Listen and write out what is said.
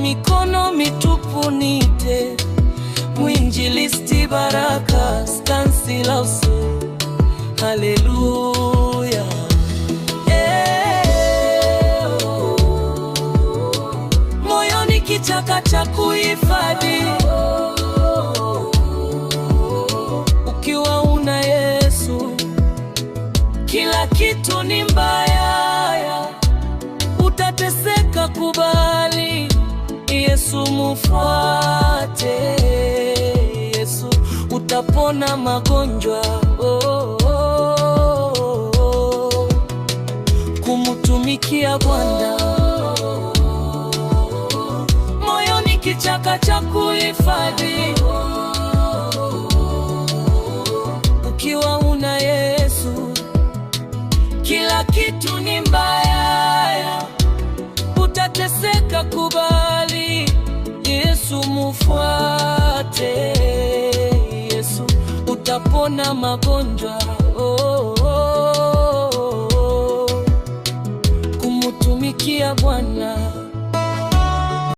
mikono mitupu nite mwinjilisti Baraka Stanislaus. Haleluya. Moyoni kichaka cha kuhifadhi. Ukiwa una Yesu kila kitu ni mbaya. Utateseka, kubali. Yesu mufuate. Yesu utapona magonjwa. Kumtumikia Bwana. Moyoni kichaka cha kuhifadhi. Ukiwa una Yesu kila kitu ni mbaya. Utateseka, kubali. Yesu mufuate. Yesu utapona magonjwa.